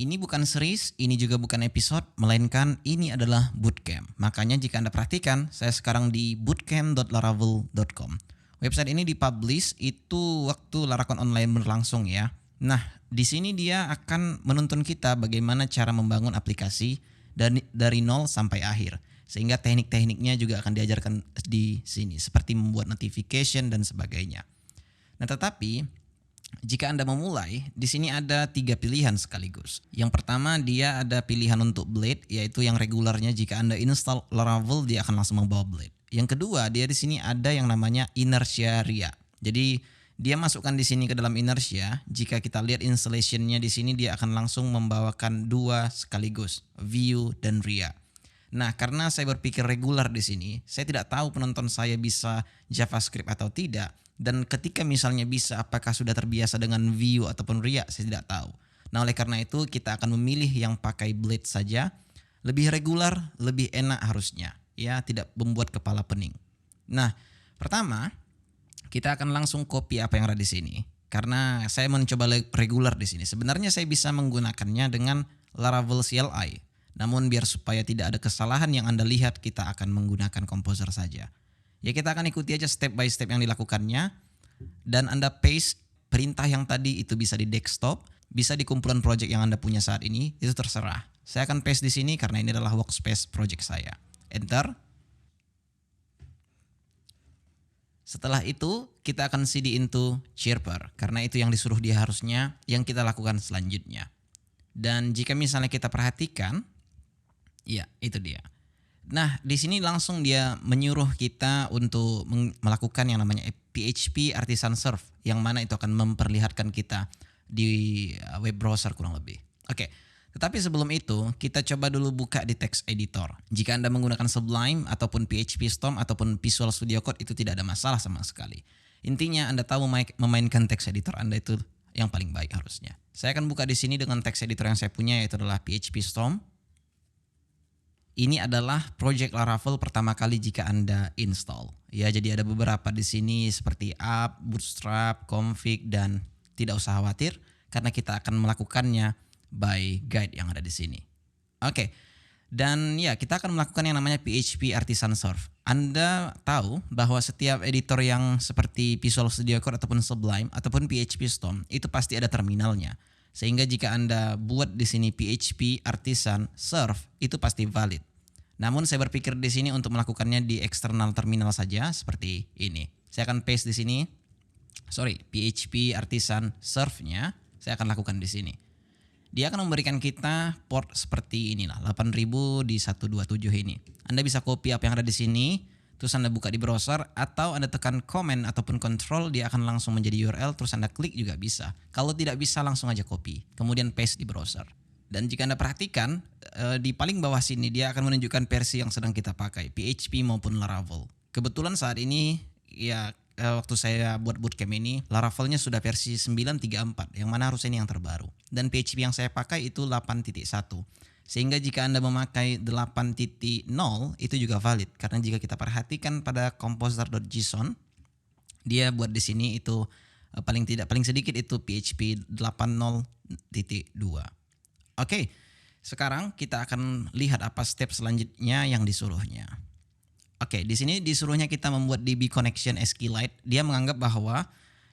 Ini bukan series, ini juga bukan episode, melainkan ini adalah bootcamp. Makanya jika Anda perhatikan, saya sekarang di bootcamp.laravel.com. Website ini dipublish itu waktu Larakon online berlangsung ya. Nah, di sini dia akan menuntun kita bagaimana cara membangun aplikasi dari nol sampai akhir. Sehingga teknik-tekniknya juga akan diajarkan di sini, seperti membuat notification dan sebagainya. Nah, tetapi jika Anda memulai, di sini ada 3 pilihan sekaligus. Yang pertama, dia ada pilihan untuk Blade, yaitu yang regularnya jika Anda install Laravel, dia akan langsung membawa Blade. Yang kedua, dia di sini ada yang namanya Inertia RIA. Jadi, dia masukkan di sini ke dalam Inertia. Jika kita lihat installation-nya di sini, dia akan langsung membawakan 2 sekaligus, Vue dan RIA. Nah, karena saya berpikir regular di sini, saya tidak tahu penonton saya bisa JavaScript atau tidak. Dan ketika misalnya bisa, apakah sudah terbiasa dengan Vue ataupun RIA, saya tidak tahu. Nah, oleh karena itu kita akan memilih yang pakai Blade saja. Lebih regular, lebih enak harusnya. Ya, tidak membuat kepala pening. Nah, pertama, kita akan langsung copy apa yang ada di sini. Karena saya mencoba regular di sini. Sebenarnya saya bisa menggunakannya dengan Laravel CLI. Namun biar supaya tidak ada kesalahan yang Anda lihat, kita akan menggunakan Composer saja. Ya, kita akan ikuti aja step by step yang dilakukannya. Dan Anda paste perintah yang tadi itu bisa di desktop, bisa di kumpulan project yang Anda punya saat ini, itu terserah. Saya akan paste di sini karena ini adalah workspace project saya. Enter. Setelah itu, kita akan cd into Chirper, karena itu yang disuruh dia harusnya, yang kita lakukan selanjutnya. Dan jika misalnya kita perhatikan, ya itu dia. Nah, di sini langsung dia menyuruh kita untuk melakukan yang namanya PHP Artisan Serve, yang mana itu akan memperlihatkan kita di web browser kurang lebih. Oke, tetapi sebelum itu kita coba dulu buka di text editor. Jika Anda menggunakan Sublime ataupun PHP Storm ataupun Visual Studio Code itu tidak ada masalah sama sekali. Intinya Anda tahu memainkan text editor Anda itu yang paling baik harusnya. Saya akan buka di sini dengan text editor yang saya punya, yaitu adalah PHP Storm. Ini adalah project Laravel pertama kali jika Anda install. Ya, jadi ada beberapa di sini seperti app, bootstrap, config, dan tidak usah khawatir karena kita akan melakukannya by guide yang ada di sini. Oke. Dan ya, kita akan melakukan yang namanya PHP Artisan Serve. Anda tahu bahwa setiap editor yang seperti Visual Studio Code ataupun Sublime ataupun PHP Storm itu pasti ada terminalnya. Sehingga jika Anda buat di sini PHP Artisan Serve itu pasti valid. Namun saya berpikir di sini untuk melakukannya di eksternal terminal saja seperti ini. Saya akan paste di sini. PHP Artisan Serve-nya saya akan lakukan di sini. Dia akan memberikan kita port seperti inilah, 8000 di 127 ini. Anda bisa copy apa yang ada di sini, terus Anda buka di browser, atau Anda tekan command ataupun control, dia akan langsung menjadi URL, terus Anda klik juga bisa. Kalau tidak bisa, langsung aja copy, kemudian paste di browser. Dan jika Anda perhatikan, di paling bawah sini dia akan menunjukkan versi yang sedang kita pakai, PHP maupun Laravel. Kebetulan saat ini, ya waktu saya buat bootcamp ini, Laravelnya sudah versi 9.3.4, yang mana harusnya ini yang terbaru. Dan PHP yang saya pakai itu 8.1. Sehingga jika Anda memakai 8.0 itu juga valid. Karena jika kita perhatikan pada composer.json, dia buat di sini itu paling sedikit itu PHP 8.0.2. Oke, sekarang kita akan lihat apa step selanjutnya yang disuruhnya. Oke, di sini disuruhnya kita membuat DB connection SQLite. Dia menganggap bahwa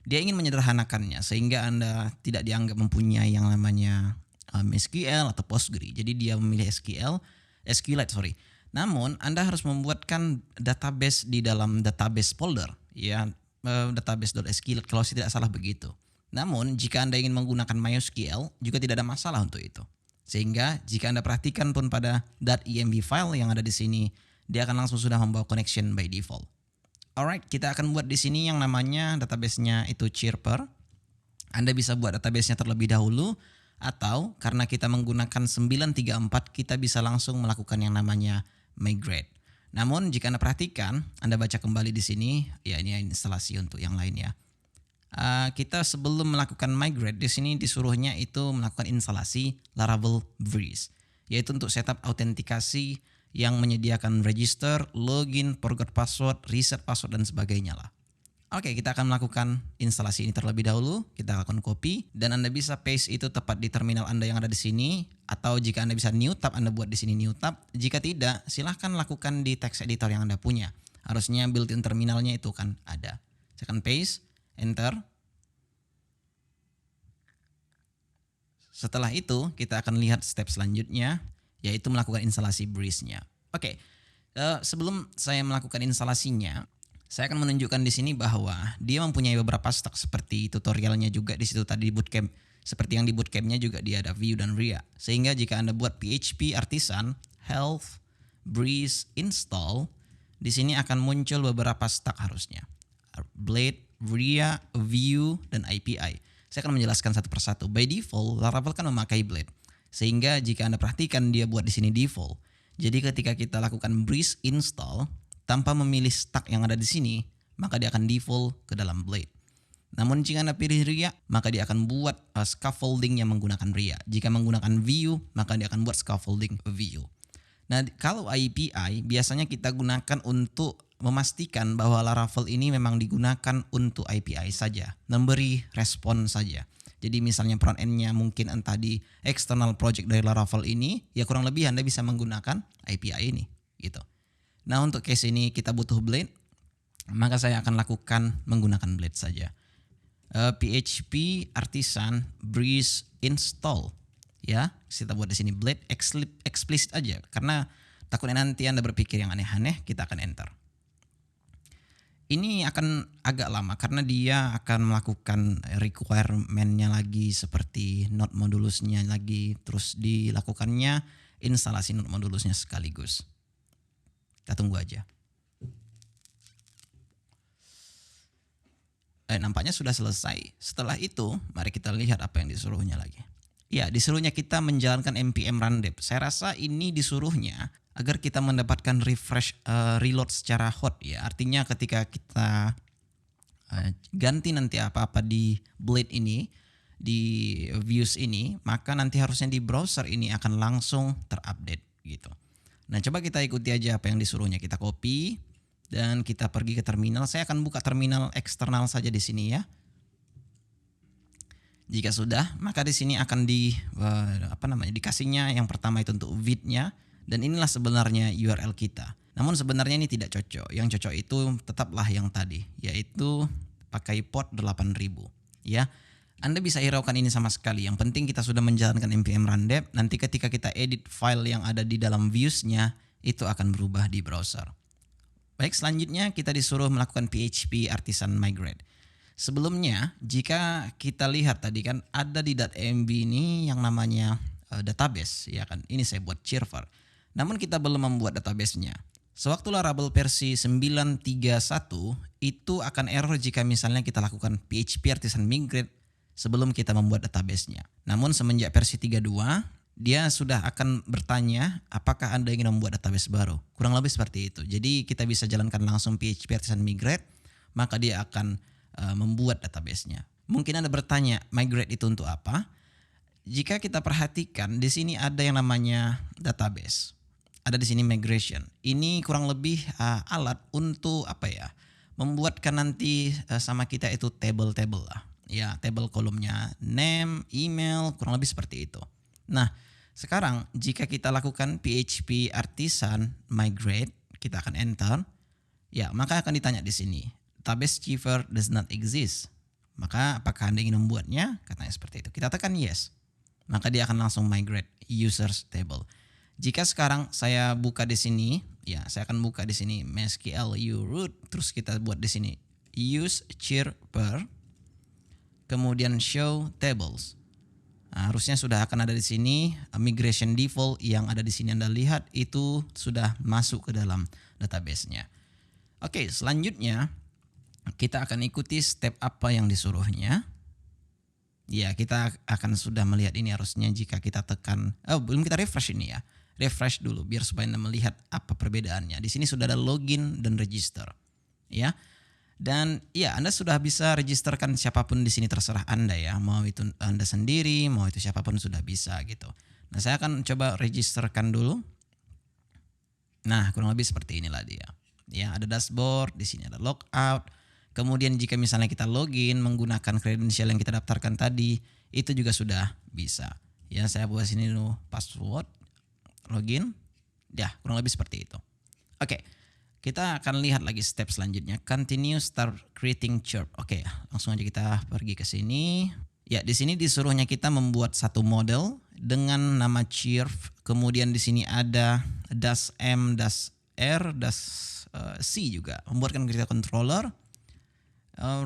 dia ingin menyederhanakannya sehingga Anda tidak dianggap mempunyai yang namanya SQL atau Postgre. Jadi dia memilih SQLite. Namun Anda harus membuatkan database di dalam database folder, ya, database.sqlite kalau saya tidak salah begitu. Namun jika Anda ingin menggunakan MySQL juga tidak ada masalah untuk itu. Sehingga jika Anda perhatikan pun pada .env file yang ada di sini, dia akan langsung sudah membawa connection by default. Alright, kita akan buat di sini yang namanya database-nya itu Chirper. Anda bisa buat database-nya terlebih dahulu, atau karena kita menggunakan 9.3.4, kita bisa langsung melakukan yang namanya migrate. Namun jika Anda perhatikan, Anda baca kembali di sini, ya ini instalasi untuk yang lain ya. Kita sebelum melakukan migrate di sini disuruhnya itu melakukan instalasi Laravel Breeze, yaitu untuk setup autentikasi yang menyediakan register, login, forgot password, reset password dan sebagainya lah. Oke, kita akan melakukan instalasi ini terlebih dahulu. Kita lakukan copy dan Anda bisa paste itu tepat di terminal Anda yang ada di sini, atau jika Anda bisa new tab, Anda buat di sini new tab. Jika tidak, silahkan lakukan di text editor yang Anda punya. Harusnya built-in terminalnya itu kan ada. Saya akan paste, enter. Setelah itu, kita akan lihat step selanjutnya, yaitu melakukan instalasi Breeze-nya. Oke, sebelum saya melakukan instalasinya, saya akan menunjukkan di sini bahwa dia mempunyai beberapa stack seperti tutorialnya juga di situ tadi di bootcamp. Seperti yang di bootcampnya juga dia ada Vue dan Ria. Sehingga jika Anda buat PHP Artisan, Health, Breeze, Install, di sini akan muncul beberapa stack harusnya. Blade, Ria, Vue, dan API. Saya akan menjelaskan satu persatu. By default, Laravel kan memakai Blade. Sehingga jika Anda perhatikan dia buat di sini default. Jadi ketika kita lakukan Breeze install, tanpa memilih stack yang ada di sini, maka dia akan default ke dalam Blade. Namun jika Anda pilih Ria, maka dia akan buat scaffolding yang menggunakan Ria. Jika menggunakan Vue, maka dia akan buat scaffolding Vue. Nah, kalau API biasanya kita gunakan untuk memastikan bahwa Laravel ini memang digunakan untuk API saja, memberi respon saja. Jadi misalnya front end-nya mungkin entah di external project dari Laravel ini, ya kurang lebih Anda bisa menggunakan API ini, gitu. Nah, untuk case ini kita butuh Blade, maka saya akan lakukan menggunakan Blade saja. PHP Artisan Breeze install, ya kita buat di sini Blade explicit aja, karena takutnya nanti Anda berpikir yang aneh-aneh. Kita akan enter. Ini akan agak lama karena dia akan melakukan requirement-nya lagi seperti node modulusnya lagi, terus dilakukannya instalasi node modulusnya sekaligus. Kita tunggu aja. Nampaknya sudah selesai. Setelah itu, mari kita lihat apa yang disuruhnya lagi. Ya, disuruhnya kita menjalankan npm run dev. Saya rasa ini disuruhnya agar kita mendapatkan refresh reload secara hot ya. Artinya ketika kita ganti nanti apa-apa di Blade ini, di views ini, maka nanti harusnya di browser ini akan langsung terupdate gitu. Nah, coba kita ikuti aja apa yang disuruhnya. Kita copy dan kita pergi ke terminal. Saya akan buka terminal eksternal saja di sini ya. Jika sudah, maka di sini akan dikasihnya yang pertama itu untuk vid-nya, dan inilah sebenarnya URL kita. Namun sebenarnya ini tidak cocok. Yang cocok itu tetaplah yang tadi, yaitu pakai port 8000 ya. Anda bisa hiraukan ini sama sekali. Yang penting kita sudah menjalankan npm run dev. Nanti ketika kita edit file yang ada di dalam views-nya, itu akan berubah di browser. Baik, selanjutnya kita disuruh melakukan PHP Artisan Migrate. Sebelumnya, jika kita lihat tadi kan ada di .env ini yang namanya database, ya kan. Ini saya buat server. Namun kita belum membuat database-nya. Sewaktu Laravel versi 9.3.1 itu akan error jika misalnya kita lakukan PHP Artisan Migrate sebelum kita membuat database-nya. Namun semenjak versi 3.2, dia sudah akan bertanya apakah Anda ingin membuat database baru. Kurang lebih seperti itu. Jadi kita bisa jalankan langsung PHP Artisan Migrate, maka dia akan membuat database-nya. Mungkin Anda bertanya, migrate itu untuk apa? Jika kita perhatikan, di sini ada yang namanya database. Ada di sini migration. Ini kurang lebih alat untuk membuatkan nanti sama kita itu table-table lah. Ya, table kolomnya name, email, kurang lebih seperti itu. Nah, sekarang jika kita lakukan PHP Artisan Migrate, kita akan enter. Ya, maka akan ditanya di sini, database Chiefs does not exist. Maka apakah Anda ingin membuatnya? Katanya seperti itu. Kita tekan yes. Maka dia akan langsung migrate users table. Jika sekarang saya buka di sini, ya saya akan buka di sini MySQL root, terus kita buat di sini use chirper, kemudian show tables. Nah, harusnya sudah akan ada di sini migration default yang ada di sini Anda lihat itu sudah masuk ke dalam database-nya. Oke, selanjutnya kita akan ikuti step apa yang disuruhnya. Ya, kita akan sudah melihat ini harusnya jika kita tekan, belum kita refresh ini ya. Refresh dulu biar supaya Anda melihat apa perbedaannya. Di sini sudah ada login dan register. Ya. Dan ya, Anda sudah bisa registerkan siapapun di sini, terserah Anda ya. Mau itu Anda sendiri, mau itu siapapun sudah bisa gitu. Nah, saya akan coba registerkan dulu. Nah, kurang lebih seperti inilah dia. Ya, ada dashboard, di sini ada logout. Kemudian jika misalnya kita login menggunakan kredensial yang kita daftarkan tadi, itu juga sudah bisa. Ya, saya buat sini dulu password, login. Ya, kurang lebih seperti itu. Oke, kita akan lihat lagi step selanjutnya. Continue start creating chirp. Oke, langsung aja kita pergi ke sini. Ya, di sini disuruhnya kita membuat satu model dengan nama chirp. Kemudian di sini ada -m, -r, -c juga. Membuatkan kita controller.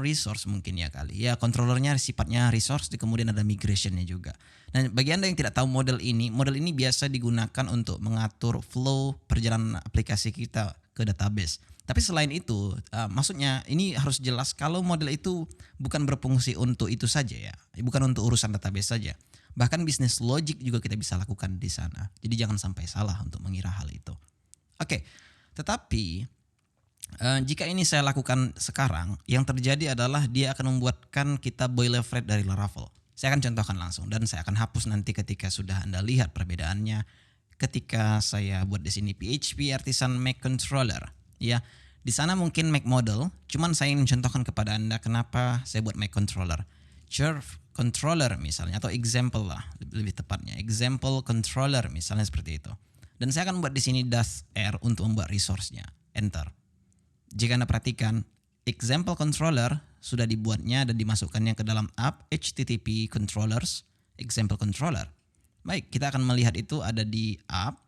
Resource mungkin ya kali. Ya, controllernya sifatnya resource, kemudian ada migrationnya juga. Nah, bagi Anda yang tidak tahu model ini biasa digunakan untuk mengatur flow perjalanan aplikasi kita ke database. Tapi selain itu, maksudnya ini harus jelas kalau model itu bukan berfungsi untuk itu saja ya, bukan untuk urusan database saja. Bahkan bisnis logic juga kita bisa lakukan di sana. Jadi jangan sampai salah untuk mengira hal itu. Oke, tetapi jika ini saya lakukan sekarang, yang terjadi adalah dia akan membuatkan kita boilerplate dari Laravel. Saya akan contohkan langsung dan saya akan hapus nanti ketika sudah Anda lihat perbedaannya. Ketika saya buat di sini PHP Artisan Make Controller, ya di sana mungkin Make Model, cuman saya ingin contohkan kepada Anda kenapa saya buat Make Controller. Chirp Controller misalnya atau example lah lebih tepatnya, example controller misalnya seperti itu. Dan saya akan buat di sini -r untuk membuat resource-nya. Enter. Jika Anda perhatikan, example controller sudah dibuatnya dan dimasukkannya ke dalam app HTTP controllers, example controller. Baik, kita akan melihat itu ada di app.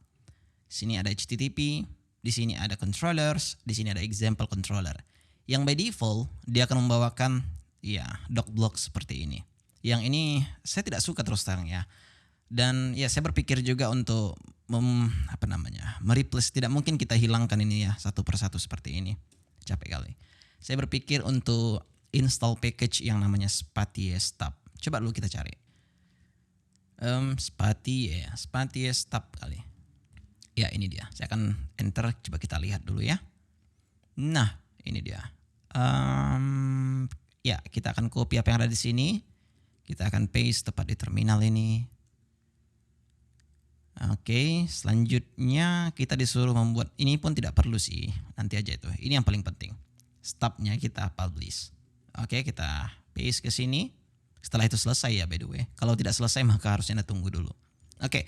Sini ada HTTP, di sini ada controllers, di sini ada example controller. Yang by default dia akan membawakan ya doc block seperti ini. Yang ini saya tidak suka terus terang ya. Dan ya saya berpikir juga untuk mereplace, tidak mungkin kita hilangkan ini ya satu persatu seperti ini. Capek kali. Saya berpikir untuk install package yang namanya Spatie Stub. Coba dulu kita cari. Spatie Stub kali. Ya, ini dia. Saya akan enter, coba kita lihat dulu ya. Nah, ini dia. Ya, kita akan copy apa yang ada di sini. Kita akan paste tepat di terminal ini. Oke, selanjutnya kita disuruh membuat, ini pun tidak perlu sih, nanti aja itu. Ini yang paling penting. Stubnya kita publish. Oke, kita paste ke sini. Setelah itu selesai ya by the way. Kalau tidak selesai maka harusnya Anda tunggu dulu. Oke,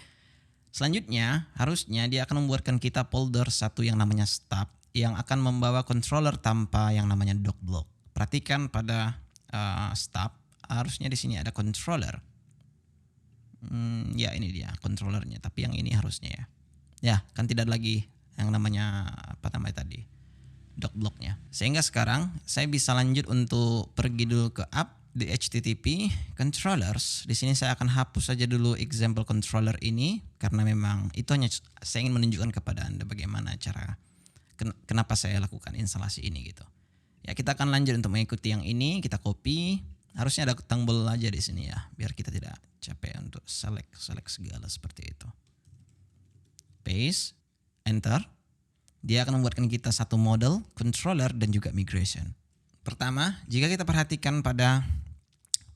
selanjutnya harusnya dia akan membuatkan kita folder satu yang namanya stub yang akan membawa controller tanpa yang namanya doc block. Perhatikan pada stub, harusnya di sini ada controller. Ya ini dia controllernya, tapi yang ini harusnya ya. Ya, kan tidak lagi yang namanya tadi doc blocknya. Sehingga sekarang saya bisa lanjut untuk pergi dulu ke app di HTTP controllers. Di sini saya akan hapus saja dulu example controller ini karena memang itu hanya saya ingin menunjukkan kepada Anda bagaimana cara kenapa saya lakukan instalasi ini gitu. Ya, kita akan lanjut untuk mengikuti yang ini, kita copy. Harusnya ada tombol aja di sini ya, biar kita tidak capek untuk select segala seperti itu. Paste, enter. Dia akan membuatkan kita satu model, controller, dan juga migration. Pertama, jika kita perhatikan pada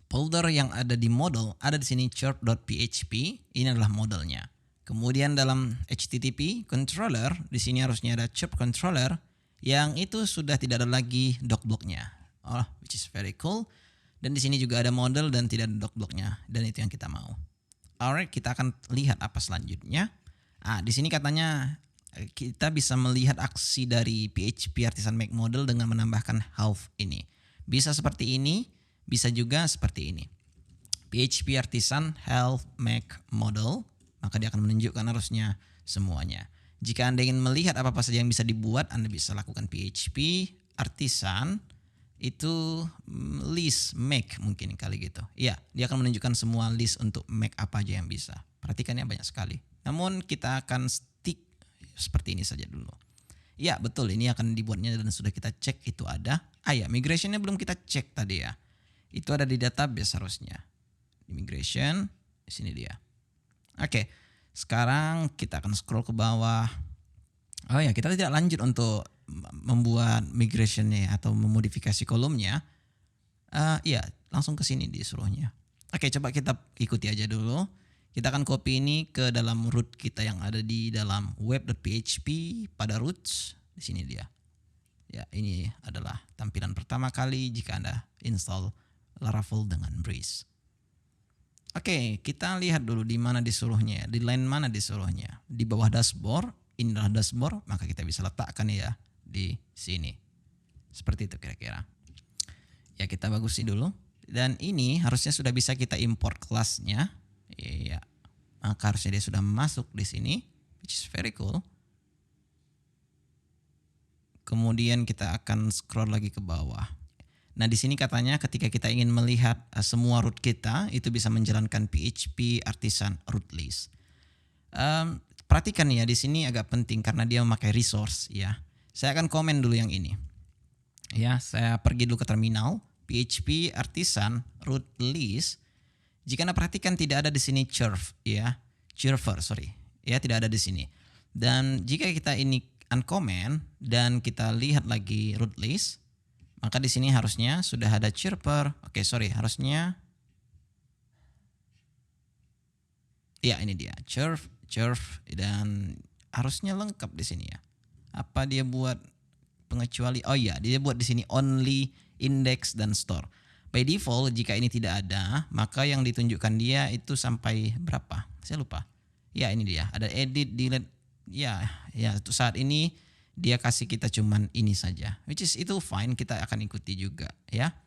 folder yang ada di model, ada di sini chirp.php, ini adalah modelnya. Kemudian dalam HTTP controller, di sini harusnya ada chirp controller, yang itu sudah tidak ada lagi doc blocknya. Oh, which is very cool. Dan di sini juga ada model dan tidak ada doc blocknya, dan itu yang kita mau. Alright, kita akan lihat apa selanjutnya. Di sini katanya kita bisa melihat aksi dari PHP Artisan Make Model dengan menambahkan half ini. Bisa seperti ini, bisa juga seperti ini. PHP Artisan half make model, maka dia akan menunjukkan harusnya semuanya. Jika Anda ingin melihat apa-apa saja yang bisa dibuat, Anda bisa lakukan PHP Artisan itu list make mungkin kali gitu. Iya, dia akan menunjukkan semua list untuk make apa aja yang bisa. Perhatikannya banyak sekali. Namun kita akan stick seperti ini saja dulu. Ya betul, ini akan dibuatnya dan sudah kita cek itu ada. Ya, migrationnya belum kita cek tadi ya. Itu ada di database harusnya. Di migration, di sini dia. Oke, sekarang kita akan scroll ke bawah. Oh ya, kita tidak lanjut untuk membuat migrationnya atau memodifikasi kolomnya. Iya, langsung ke sini disuruhnya. Oke, coba kita ikuti aja dulu. Kita akan copy ini ke dalam root kita yang ada di dalam web.php pada roots. Di sini dia. Ya, ini adalah tampilan pertama kali jika Anda install Laravel dengan Breeze. Oke, kita lihat dulu di mana disuruhnya, di line mana disuruhnya. Di bawah dashboard, ini adalah dashboard, maka kita bisa letakkan ya di sini. Seperti itu kira-kira. Ya, kita bagusin dulu. Dan ini harusnya sudah bisa kita import kelasnya. Ya, maka harusnya dia sudah masuk di sini, which is very cool. Kemudian kita akan scroll lagi ke bawah. Nah, di sini katanya ketika kita ingin melihat semua root kita, itu bisa menjalankan PHP Artisan root list. Perhatikan ya, di sini agak penting karena dia memakai resource ya. Saya akan komen dulu yang ini. Ya, saya pergi dulu ke terminal, PHP Artisan root list. Jika Anda perhatikan tidak ada di sini churf ya, churfer sorry, ya tidak ada di sini. Dan jika kita ini uncomment dan kita lihat lagi root list, maka di sini harusnya sudah ada chirper. Oke, sorry, harusnya ya ini dia chirp dan harusnya lengkap di sini ya. Apa dia buat pengecuali? Oh iya, dia buat di sini only index dan store. By default jika ini tidak ada, maka yang ditunjukkan dia itu sampai berapa? Saya lupa. Ya, ini dia. Ada edit, delete. Ya, untuk saat ini dia kasih kita cuman ini saja. Which is itu fine, kita akan ikuti juga ya.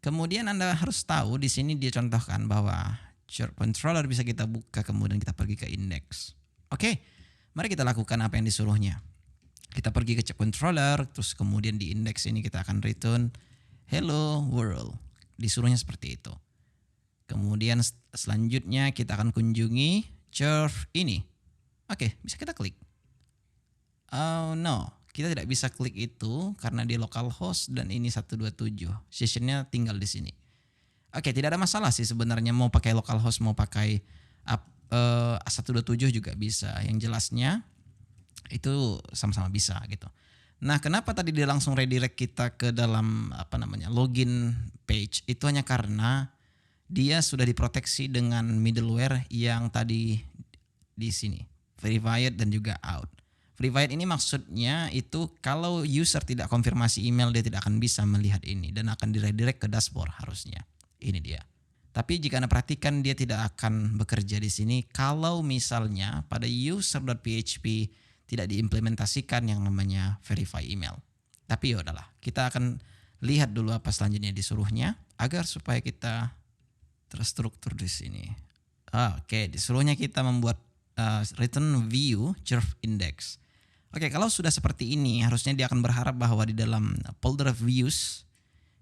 Kemudian Anda harus tahu di sini dia contohkan bahwa chirp controller bisa kita buka kemudian kita pergi ke index. Oke, mari kita lakukan apa yang disuruhnya. Kita pergi ke chirp controller, terus kemudian di index ini kita akan return hello world. Disuruhnya seperti itu. Kemudian selanjutnya kita akan kunjungi chirp ini. Oke, bisa kita klik. Oh no, kita tidak bisa klik itu karena di localhost dan ini 127. Sessionnya tinggal di sini. Oke, tidak ada masalah sih sebenarnya mau pakai localhost mau pakai 127 juga bisa. Yang jelasnya itu sama-sama bisa gitu. Nah, kenapa tadi dia langsung redirect kita ke dalam login page? Itu hanya karena dia sudah diproteksi dengan middleware yang tadi di sini, verified dan juga out. Verified ini maksudnya itu kalau user tidak konfirmasi email dia tidak akan bisa melihat ini dan akan diredirect ke dashboard harusnya. Ini dia. Tapi jika Anda perhatikan dia tidak akan bekerja di sini kalau misalnya pada user.php tidak diimplementasikan yang namanya verify email. Tapi ya udahlah, kita akan lihat dulu apa selanjutnya disuruhnya agar supaya kita terstruktur di sini. Oke, disuruhnya kita membuat return view chirp index. Oke, kalau sudah seperti ini harusnya dia akan berharap bahwa di dalam folder views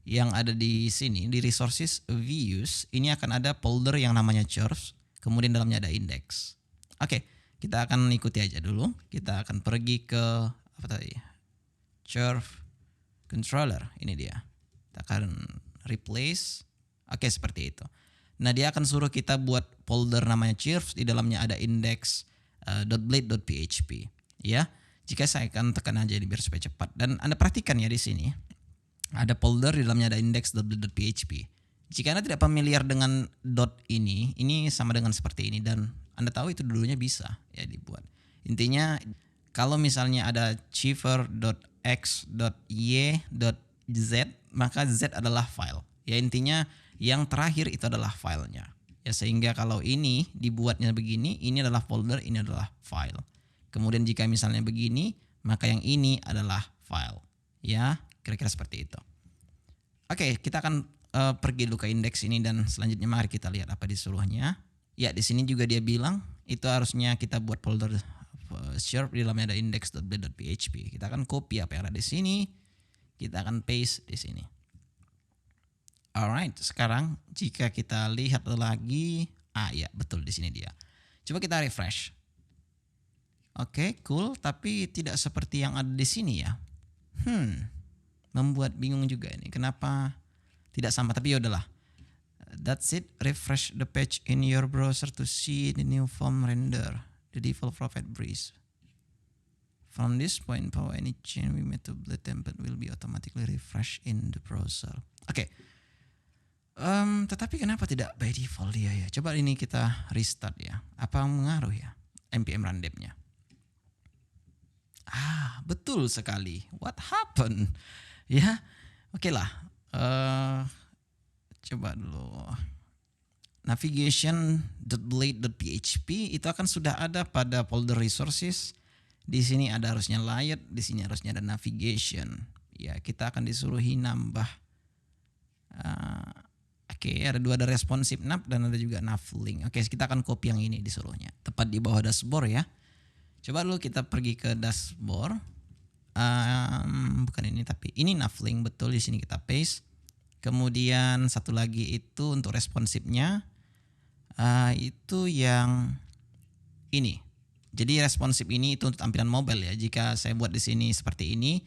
yang ada di sini di resources views ini akan ada folder yang namanya chirps, kemudian dalamnya ada index. Oke, kita akan ikuti aja dulu. Kita akan pergi ke chirp controller, ini dia. Kita akan replace. Oke, seperti itu. Nah, dia akan suruh kita buat folder namanya chirps, di dalamnya ada index.blade.php ya. Jika saya akan tekan aja ini biar supaya cepat dan Anda perhatikan ya di sini ada folder di dalamnya ada index.blade.php. Jika Anda tidak familiar dengan dot ini sama dengan seperti ini dan Anda tahu itu dulunya bisa ya dibuat. Intinya kalau misalnya ada chiver.x.y.z maka z adalah file. Ya intinya yang terakhir itu adalah filenya. Ya sehingga kalau ini dibuatnya begini, ini adalah folder, ini adalah file. Kemudian jika misalnya begini, maka yang ini adalah file. Ya, kira-kira seperti itu. Oke, kita akan pergi dulu ke indeks ini dan selanjutnya mari kita lihat apa disuruhnya. Ya, di sini juga dia bilang itu harusnya kita buat folder chirp di dalamnya ada index.blade.php. Kita akan copy apa yang ada di sini, kita akan paste di sini. Alright, sekarang jika kita lihat lagi, ya betul di sini dia. Coba kita refresh. Oke, cool, tapi tidak seperti yang ada di sini ya. Membuat bingung juga ini. Kenapa tidak sama? Tapi yaudahlah. That's it. Refresh the page in your browser to see the new form render. The default provide Breeze. From this point, power any change we made to Blade template will be automatically refreshed in the browser. Oke. Tetapi kenapa tidak by default dia ya? Coba ini kita restart ya. Apa mengaruh ya? npm run dev-nya. Betul sekali. What happened? Ya, oke lah. Eh, coba dulu. Navigation.blade.php itu akan sudah ada pada folder resources. Di sini ada harusnya layout, di sini harusnya ada navigation. Ya, kita akan disuruhi nambah. Oke, ada responsive nav dan ada juga navlink. Oke, kita akan copy yang ini disuruhnya. Tepat di bawah dashboard ya. Coba dulu kita pergi ke dashboard. Bukan ini tapi ini navlink, betul, di sini kita paste. Kemudian satu lagi itu untuk responsifnya itu yang ini. Jadi responsif ini itu untuk tampilan mobile ya. Jika saya buat di sini seperti ini,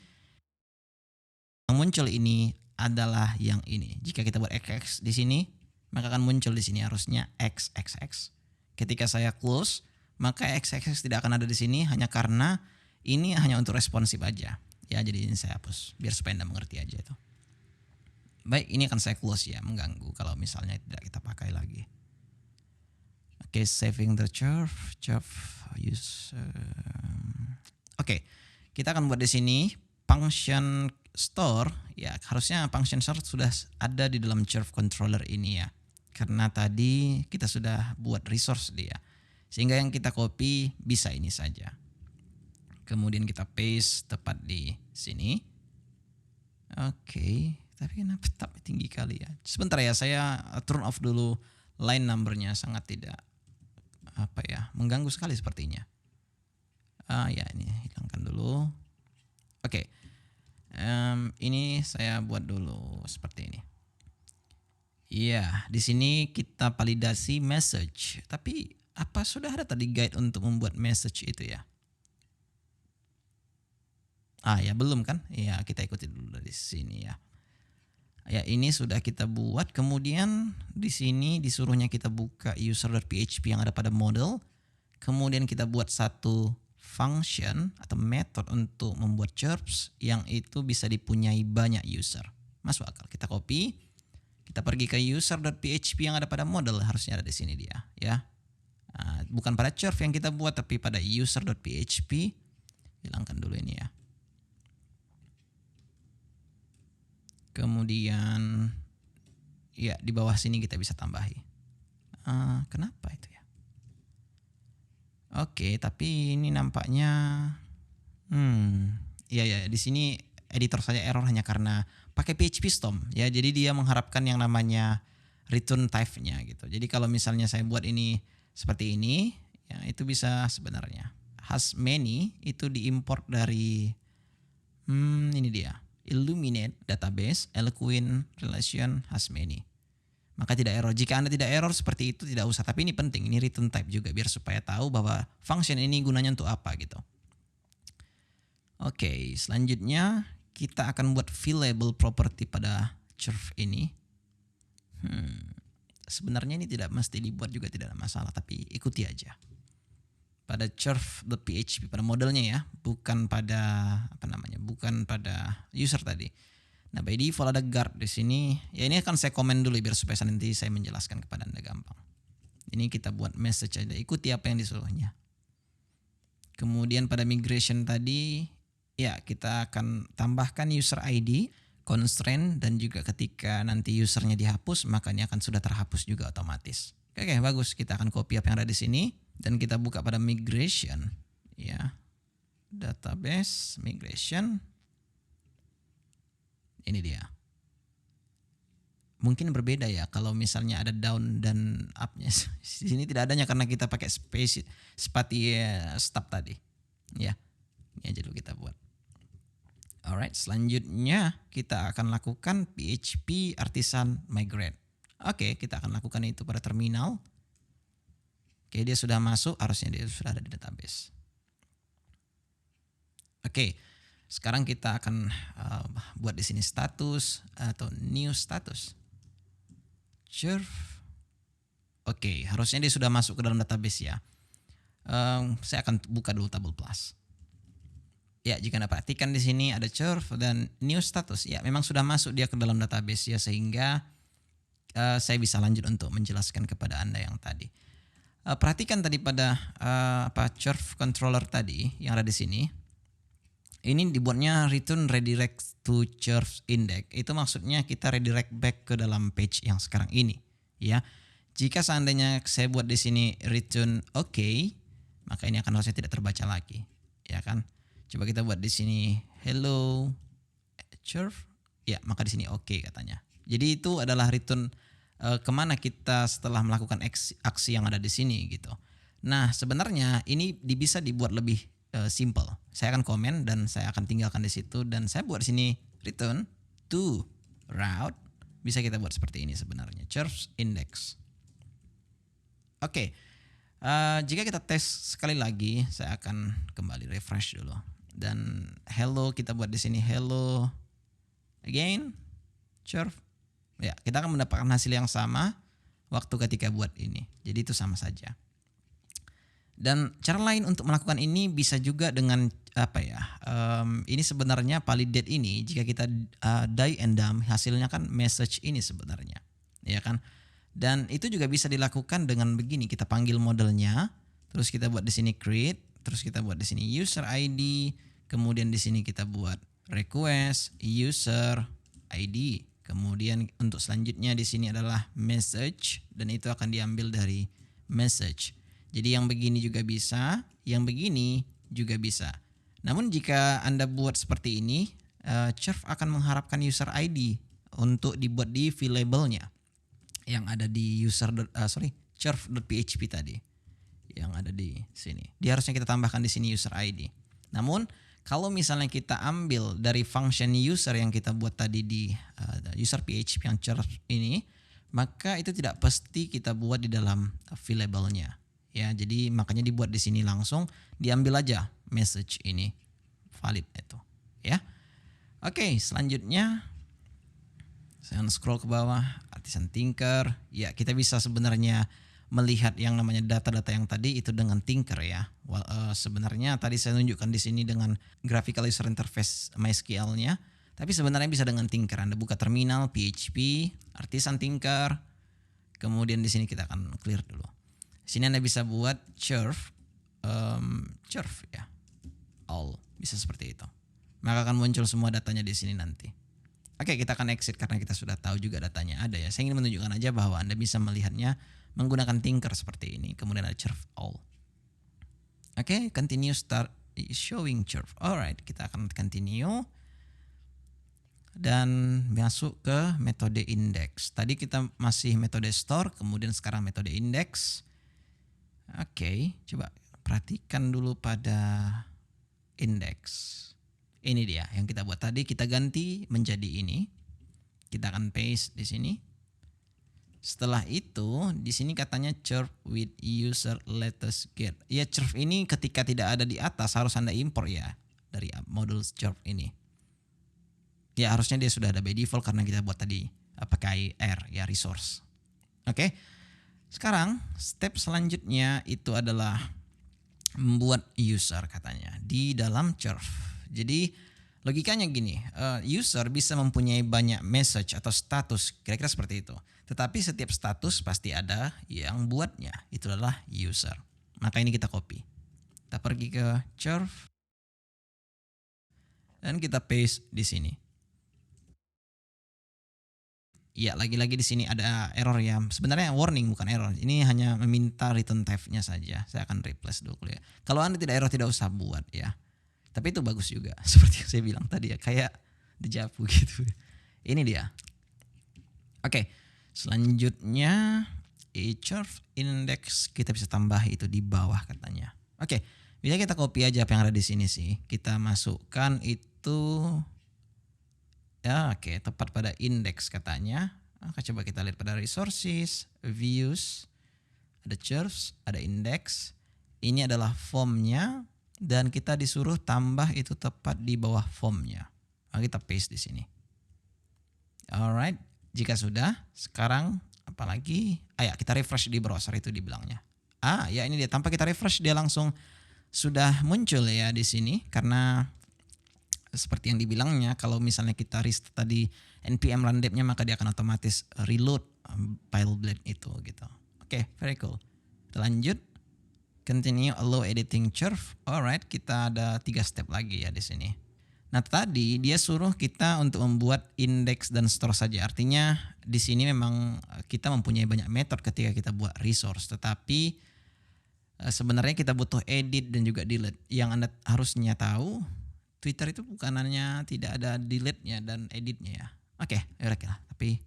yang muncul ini adalah yang ini. Jika kita buat XX di sini, maka akan muncul di sini harusnya XXX. Ketika saya close, maka XXX tidak akan ada di sini hanya karena ini hanya untuk responsif aja. Ya, jadi ini saya hapus biar supaya Anda mengerti aja itu. Baik, ini akan saya close ya, mengganggu kalau misalnya tidak kita pakai lagi. Oke, saving the curve user. Oke, kita akan buat di sini function store ya, harusnya function store sudah ada di dalam curve controller ini ya. Karena tadi kita sudah buat resource dia. Sehingga yang kita copy bisa ini saja. Kemudian kita paste tepat di sini. Oke, tapi kenapa tab tinggi kali ya? Sebentar ya, saya turn off dulu line numbernya, sangat tidak mengganggu sekali sepertinya. Ya, ini hilangkan dulu. Oke. Ini saya buat dulu seperti ini. Iya, di sini kita validasi message. Tapi apa sudah ada tadi guide untuk membuat message itu ya? Ya belum kan? Ya, kita ikuti dulu dari sini ya. Ya, ini sudah kita buat. Kemudian di sini disuruhnya kita buka user.php yang ada pada model. Kemudian kita buat satu function atau method untuk membuat chirps yang itu bisa dipunyai banyak user. Masuk akal. Kita copy. Kita pergi ke user.php yang ada pada model, harusnya ada di sini dia, ya. Bukan pada chirp yang kita buat tapi pada user.php. Hilangkan dulu ini ya. Kemudian ya di bawah sini kita bisa tambahi. Kenapa itu ya? Oke, tapi ini nampaknya ya di sini editor saya error hanya karena pakai PHP Storm ya. Jadi dia mengharapkan yang namanya return type-nya gitu. Jadi kalau misalnya saya buat ini seperti ini, ya itu bisa sebenarnya. Has many itu diimport dari ini dia. Illuminate database, Eloquent relation has many. Maka tidak error. Jika Anda tidak error seperti itu tidak usah. Tapi ini penting, ini return type juga biar supaya tahu bahwa function ini gunanya untuk apa gitu. Oke, selanjutnya kita akan buat fillable property pada curve ini. Sebenarnya ini tidak mesti dibuat juga, tidak ada masalah, tapi ikuti aja. Pada curve.php pada modelnya ya, bukan pada bukan pada user tadi. Nah, by default ada guard di sini. Ya, ini akan saya komen dulu biar supaya nanti saya menjelaskan kepada Anda gampang. Ini kita buat message aja, ikuti apa yang disuruhnya. Kemudian pada migration tadi, ya kita akan tambahkan user ID, constraint, dan juga ketika nanti usernya dihapus, maka ini akan sudah terhapus juga otomatis. Oke, bagus. Kita akan copy apa yang ada di sini dan kita buka pada migration, ya. Database migration. Ini dia. Mungkin berbeda ya kalau misalnya ada down dan up-nya. Di sini tidak adanya karena kita pakai space seperti stop tadi. Ya. Ini aja dulu kita buat. Alright, selanjutnya kita akan lakukan PHP artisan migrate. Oke, kita akan lakukan itu pada terminal. Oke, dia sudah masuk, harusnya dia sudah ada di database. Oke, sekarang kita akan buat di sini status atau new status. Curve. Oke, harusnya dia sudah masuk ke dalam database ya. Saya akan buka dulu tabel plus. Ya, jika Anda perhatikan di sini ada curve dan new status. Ya, memang sudah masuk dia ke dalam database ya, sehingga saya bisa lanjut untuk menjelaskan kepada Anda yang tadi. Perhatikan tadi pada curve controller tadi yang ada di sini. ini dibuatnya return redirect to church index. Itu maksudnya kita redirect back ke dalam page yang sekarang ini, ya. Jika seandainya saya buat di sini return oke, maka ini akan harusnya tidak terbaca lagi, ya kan? Coba kita buat di sini hello church, ya, maka di sini oke katanya. Jadi itu adalah return kemana kita setelah melakukan aksi yang ada di sini gitu. Nah, sebenarnya ini bisa dibuat lebih simple. Saya akan komen dan saya akan tinggalkan di situ dan saya buat di sini return to route. Bisa kita buat seperti ini sebenarnya, church index. Oke. Jika kita tes sekali lagi, saya akan kembali refresh dulu. Dan hello kita buat di sini hello again church. Ya, kita akan mendapatkan hasil yang sama waktu ketika buat ini. Jadi itu sama saja. Dan cara lain untuk melakukan ini bisa juga dengan apa ya? Ini sebenarnya validate ini jika kita die and dump hasilnya kan message ini sebenarnya, ya kan? Dan itu juga bisa dilakukan dengan begini, kita panggil modelnya, terus kita buat di sini create, terus kita buat di sini user ID, kemudian di sini kita buat request user ID, kemudian untuk selanjutnya di sini adalah message dan itu akan diambil dari message. Jadi yang begini juga bisa, yang begini juga bisa. Namun jika Anda buat seperti ini, Church akan mengharapkan user ID untuk dibuat di labelnya yang ada di church.php tadi, yang ada di sini. Dia harusnya kita tambahkan di sini user ID. Namun kalau misalnya kita ambil dari function user yang kita buat tadi di user PHP yang church ini, maka itu tidak pasti kita buat di dalam labelnya. Ya, jadi makanya dibuat di sini langsung, diambil aja message ini valid itu, ya. Oke, selanjutnya saya scroll ke bawah, artisan Tinker. Ya, kita bisa sebenarnya melihat yang namanya data-data yang tadi itu dengan Tinker ya. Sebenarnya tadi saya tunjukkan di sini dengan graphical user interface MySQL-nya, tapi sebenarnya bisa dengan Tinker. Anda buka terminal PHP, artisan Tinker. Kemudian di sini kita akan clear dulu. Di sini Anda bisa buat church ya, all, bisa seperti itu. Maka akan muncul semua datanya di sini nanti. Oke, kita akan exit karena kita sudah tahu juga datanya ada ya. Saya ingin menunjukkan aja bahwa Anda bisa melihatnya menggunakan Tinker seperti ini. Kemudian ada church all. Oke, continue start showing church. Alright, kita akan continue dan masuk ke metode index. Tadi kita masih metode store, kemudian sekarang metode index. Oke, coba perhatikan dulu pada index. Ini dia yang kita buat tadi, kita ganti menjadi ini. Kita akan paste di sini. Setelah itu, di sini katanya church with user latest get. Ya, church ini ketika tidak ada di atas harus Anda import ya dari modul church ini. Ya, harusnya dia sudah ada by default karena kita buat tadi pakai R ya, resource. Oke. Sekarang step selanjutnya itu adalah membuat user katanya di dalam church. Jadi logikanya gini, user bisa mempunyai banyak message atau status, kira-kira seperti itu. Tetapi setiap status pasti ada yang buatnya, itu adalah user. Maka ini kita copy. Kita pergi ke church dan kita paste di sini. Ya, lagi-lagi di sini ada error ya. Sebenarnya warning bukan error. Ini hanya meminta return type-nya saja. Saya akan replace dulu ya. Kalau Anda tidak error tidak usah buat ya. Tapi itu bagus juga. Seperti yang saya bilang tadi ya, kayak dejavu gitu. Ini dia. Oke, selanjutnya church index kita bisa tambah itu di bawah katanya. Oke, bisa kita copy aja apa yang ada di sini sih. Kita masukkan itu. Ya, oke, tepat pada index katanya. Maka coba kita lihat pada resources, views, ada church, ada index. Ini adalah formnya dan kita disuruh tambah itu tepat di bawah formnya. Maka kita paste di sini. Alright, jika sudah, sekarang apalagi? Ya, kita refresh di browser itu dibilangnya. Ya ini dia, tanpa kita refresh dia langsung sudah muncul ya di sini karena seperti yang dibilangnya, kalau misalnya kita restart tadi npm run dev-nya maka dia akan otomatis reload file blade itu gitu. Oke, very cool. Kita lanjut. Continue allow editing church. Alright, kita ada 3 step lagi ya di sini. Nah tadi dia suruh kita untuk membuat index dan store saja. Artinya di sini memang kita mempunyai banyak metode ketika kita buat resource. Tetapi sebenarnya kita butuh edit dan juga delete. Yang Anda harusnya tahu, Twitter itu bukan hanya tidak ada delete-nya dan edit-nya ya. Oke, ya lah. Tapi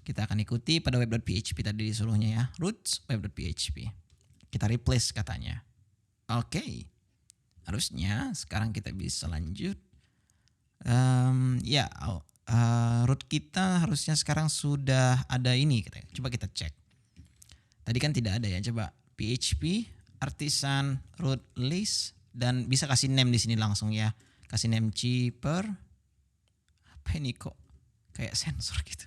kita akan ikuti pada web.php tadi disuruhnya ya. Roots web.php. Kita replace katanya. Oke. Harusnya sekarang kita bisa lanjut. Root kita harusnya sekarang sudah ada ini. Coba kita cek. Tadi kan tidak ada ya. Coba PHP artisan root list dan bisa kasih name di sini langsung ya. Kasih name cheaper. Apa ini kok kayak sensor gitu.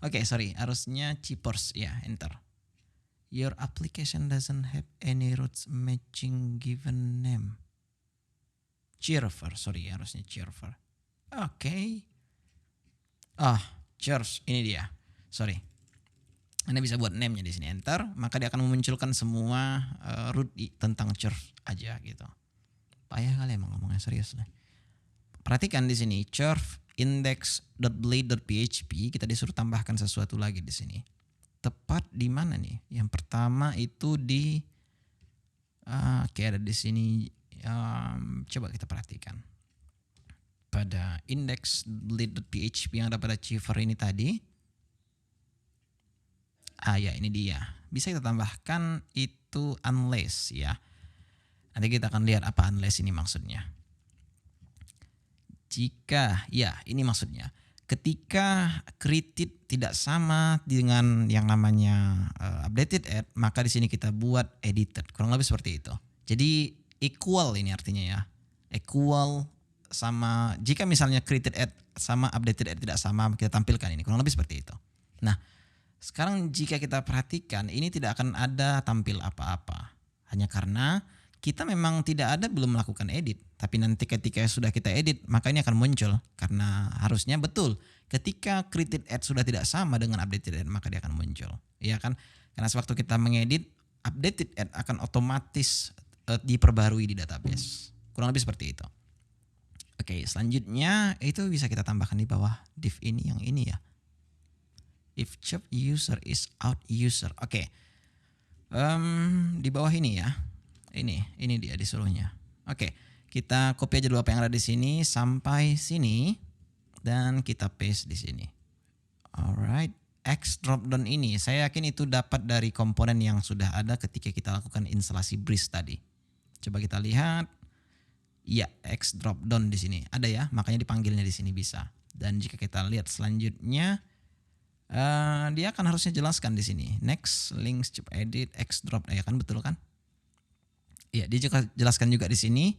Oke, sorry. Harusnya cheapers ya, enter. Your application doesn't have any roots matching given name. Cheerfer, sorry harusnya cheerfer. Oke. Church, ini dia. Sorry. Anda bisa buat name-nya di sini, enter, maka dia akan memunculkan semua root tentang church aja gitu. Payah kali emang ngomongnya, serius lah. Perhatikan di sini church index.blade.php, kita disuruh tambahkan sesuatu lagi di sini. Tepat di mana nih? Yang pertama itu di ada di sini. Coba kita perhatikan. Pada index.blade.php yang ada pada Chiever ini tadi. Ya ini dia. Bisa kita tambahkan itu unless ya. Nanti kita akan lihat apa unless ini maksudnya. Jika, ya ini maksudnya. Ketika created tidak sama dengan yang namanya updated add, maka di sini kita buat edited. Kurang lebih seperti itu. Jadi equal ini artinya ya. Equal sama, jika misalnya created add sama updated add tidak sama, kita tampilkan ini. Kurang lebih seperti itu. Nah, sekarang jika kita perhatikan ini tidak akan ada tampil apa-apa. Hanya karena kita memang tidak ada belum melakukan edit. Tapi nanti ketika sudah kita edit maka ini akan muncul. Karena harusnya betul. Ketika created add sudah tidak sama dengan updated add maka dia akan muncul. Iya kan? Karena sewaktu kita mengedit, updated add akan otomatis diperbarui di database. Kurang lebih seperti itu. Oke, selanjutnya itu bisa kita tambahkan di bawah div ini yang ini ya. If job user is out user. Oke. Di bawah ini ya. Ini dia disuruhnya. Oke, kita copy aja dulu apa yang ada di sini sampai sini dan kita paste di sini. Alright, X dropdown ini saya yakin itu dapat dari komponen yang sudah ada ketika kita lakukan instalasi Breeze tadi. Coba kita lihat. Ya, X dropdown di sini ada ya, makanya dipanggilnya di sini bisa. Dan jika kita lihat selanjutnya, dia akan harusnya jelaskan di sini. Next, links, chip edit, X drop, ya kan betul kan? Ya, dia juga jelaskan juga di sini.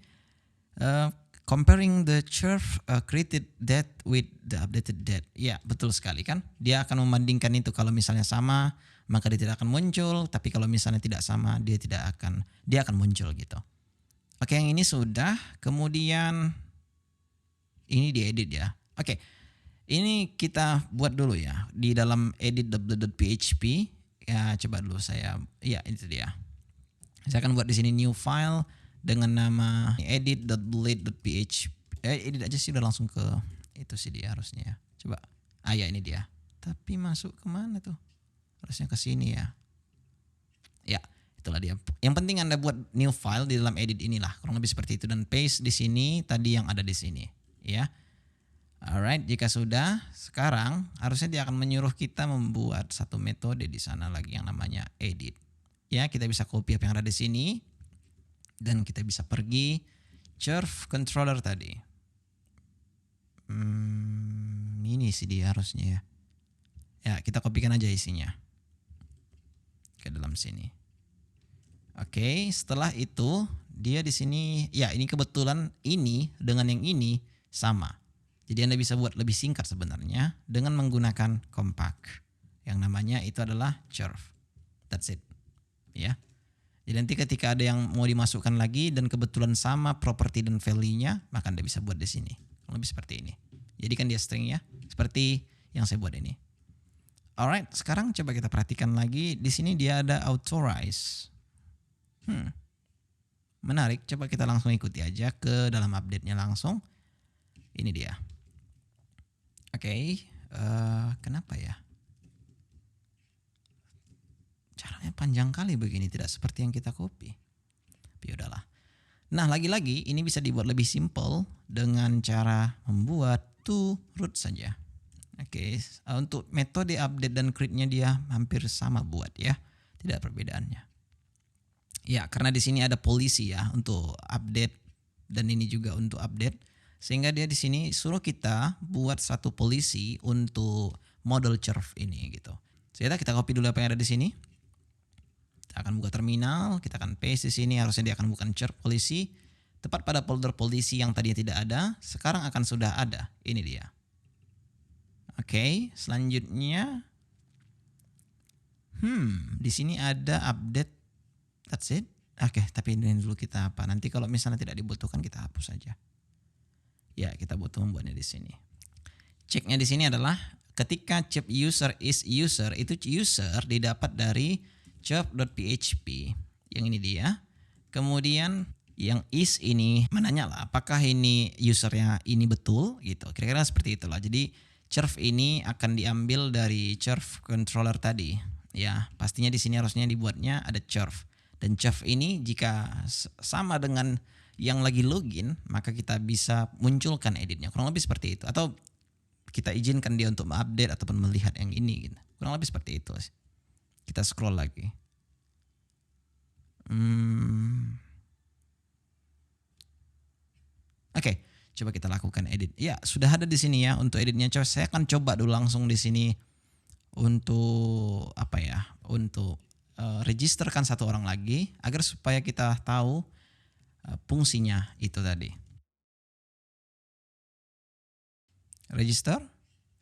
Comparing the church created date with the updated date. Ya, betul sekali kan? Dia akan membandingkan itu, kalau misalnya sama, maka dia tidak akan muncul. Tapi kalau misalnya tidak sama, dia akan muncul gitu. Oke, yang ini sudah. Kemudian ini diedit ya. Oke, ini kita buat dulu ya di dalam edit.php. Ya, coba dulu saya. Ya, itu dia. Saya akan buat di sini new file dengan nama edit.blade.php. Edit aja sih, udah langsung ke itu sih dia harusnya ya. Coba. Ya ini dia. Tapi masuk kemana tuh? Harusnya ke sini ya. Ya. Itulah dia. Yang penting Anda buat new file di dalam edit inilah, kurang lebih seperti itu, dan paste di sini tadi yang ada di sini, ya. Alright, jika sudah, sekarang harusnya dia akan menyuruh kita membuat satu metode di sana lagi yang namanya edit. Ya, kita bisa copy apa yang ada di sini dan kita bisa pergi curve controller tadi. Ini sih dia harusnya ya. Ya, kita kopikan aja isinya ke dalam sini. Oke, setelah itu dia di sini, ya ini kebetulan ini dengan yang ini sama. Jadi Anda bisa buat lebih singkat sebenarnya dengan menggunakan compact. Yang namanya itu adalah curve. That's it. Ya. Jadi nanti ketika ada yang mau dimasukkan lagi dan kebetulan sama properti dan value-nya, maka Anda bisa buat di sini. Lebih seperti ini. Jadi kan dia string ya, seperti yang saya buat ini. Alright, sekarang coba kita perhatikan lagi. Di sini dia ada authorize. Menarik, coba kita langsung ikuti aja ke dalam update-nya langsung. Ini dia. Oke, kenapa ya? Caranya panjang kali begini, tidak seperti yang kita copy. Tapi udahlah. Nah, lagi-lagi ini bisa dibuat lebih simple dengan cara membuat to root saja. Oke, untuk metode update dan create-nya dia hampir sama buat ya. Tidak perbedaannya. Ya, karena di sini ada polisi ya untuk update dan ini juga untuk update. Sehingga dia di sini suruh kita buat satu polisi untuk model curve ini gitu. Jadi kita copy dulu apa yang ada di sini. Kita akan buka terminal, kita akan paste di sini, harusnya dia akan bukan curve polisi. Tepat pada folder polisi yang tadinya tidak ada, sekarang akan sudah ada. Ini dia. Oke, selanjutnya di sini ada update. That's it. Oke, tapi ini dulu kita apa? Nanti kalau misalnya tidak dibutuhkan kita hapus saja. Ya, kita butuh membuatnya di sini. Ceknya di sini adalah ketika chip user is user, itu user didapat dari chirp.php. Yang ini dia. Kemudian yang is ini menanya lah apakah ini usernya ini betul gitu. Kira-kira seperti itulah. Jadi chirp ini akan diambil dari chirp controller tadi. Ya, pastinya di sini harusnya dibuatnya ada chirp. Dan chirp ini jika sama dengan yang lagi login, maka kita bisa munculkan editnya. Kurang lebih seperti itu. Atau kita izinkan dia untuk mengupdate ataupun melihat yang ini gitu. Kurang lebih seperti itu. Kita scroll lagi. Oke, coba kita lakukan edit. Ya, sudah ada di sini ya untuk editnya. Coba saya akan coba dulu langsung di sini untuk apa ya? Untuk registerkan satu orang lagi agar supaya kita tahu fungsinya itu tadi. Register.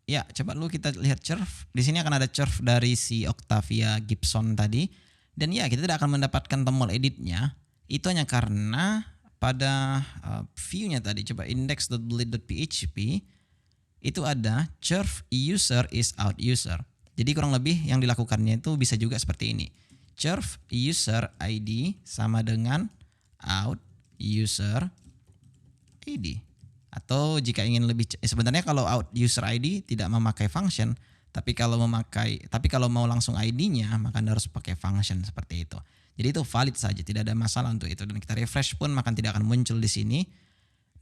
Ya, coba dulu kita lihat curve. Di sini akan ada curve dari si Octavia Gibson tadi. Dan ya, kita tidak akan mendapatkan tombol editnya. Itu hanya karena pada view-nya tadi, coba index.bleed.php, itu ada curve user is out user. Jadi kurang lebih yang dilakukannya itu bisa juga seperti ini. Curve user ID sama dengan out user ID. Atau jika ingin lebih sebenarnya kalau out user ID tidak memakai function, tapi kalau mau langsung ID-nya maka Anda harus pakai function seperti itu. Jadi itu valid saja, tidak ada masalah untuk itu dan kita refresh pun maka tidak akan muncul di sini.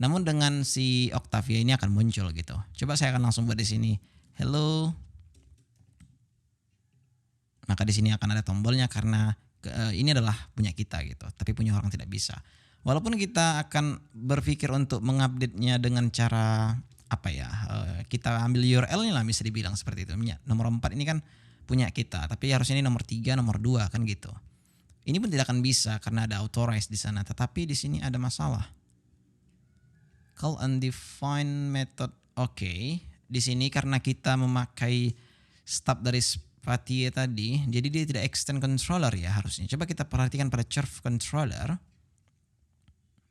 Namun dengan si Octavia ini akan muncul gitu. Coba saya akan langsung buat di sini hello. Maka di sini akan ada tombolnya karena ini adalah punya kita gitu, tapi punya orang tidak bisa. Walaupun kita akan berpikir untuk mengupdate-nya dengan cara apa ya, kita ambil URL-nya lah bisa dibilang seperti itu. Nomor 4 ini kan punya kita, tapi harusnya ini nomor 3, nomor 2 kan gitu. Ini pun tidak akan bisa karena ada authorize di sana, tetapi di sini ada masalah. Call undefined method. Oke, di sini karena kita memakai stub dari Spatie tadi, jadi dia tidak extend controller ya harusnya. Coba kita perhatikan pada curve controller.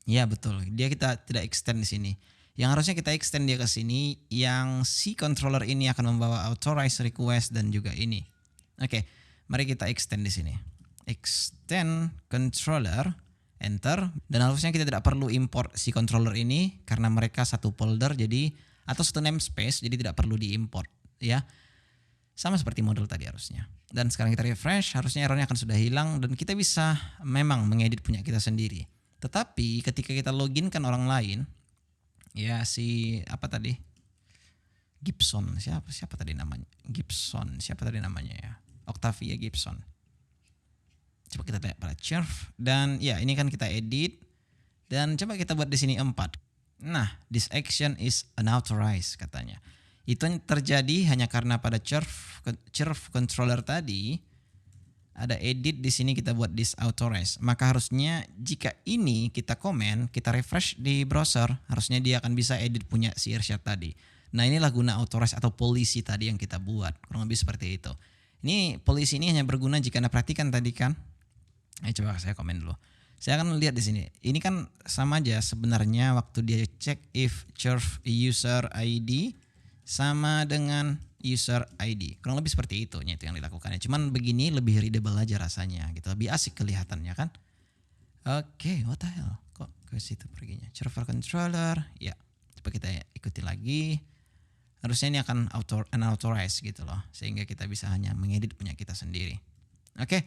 Ya betul, dia kita tidak extend di sini. Yang harusnya kita extend dia ke sini, yang si controller ini akan membawa authorize request dan juga ini. Oke, mari kita extend di sini. Extend controller, enter, dan harusnya kita tidak perlu import si controller ini karena mereka satu folder jadi atau satu namespace jadi tidak perlu diimport ya. Sama seperti model tadi harusnya. Dan sekarang kita refresh, harusnya errornya akan sudah hilang dan kita bisa memang mengedit punya kita sendiri. Tetapi ketika kita login kan orang lain, ya si apa tadi? Gibson, siapa tadi namanya? Gibson, siapa tadi namanya ya? Octavia Gibson. Coba kita lihat pada curve dan ya ini kan kita edit dan coba kita buat di sini 4. Nah, this action is unauthorized katanya. Itu terjadi hanya karena pada curve controller tadi ada edit di sini kita buat disauthorized. Maka harusnya jika ini kita komen, kita refresh di browser, harusnya dia akan bisa edit punya si Irsyad tadi. Nah, inilah guna authorize atau polisi tadi yang kita buat. Kurang lebih seperti itu. Ini polisi ini hanya berguna jika Anda perhatikan tadi kan. Coba saya komen dulu. Saya akan lihat di sini. Ini kan sama aja sebenarnya waktu dia cek if curve user ID sama dengan user ID. Kurang lebih seperti itu yang dilakukannya. Cuman begini lebih readable aja rasanya gitu. Lebih asik kelihatannya kan. Oke, what the hell? Kok ke situ perginya? Server controller. Ya, Coba kita ikuti lagi. Harusnya ini akan unauthorized gitu loh, sehingga kita bisa hanya mengedit punya kita sendiri. Oke,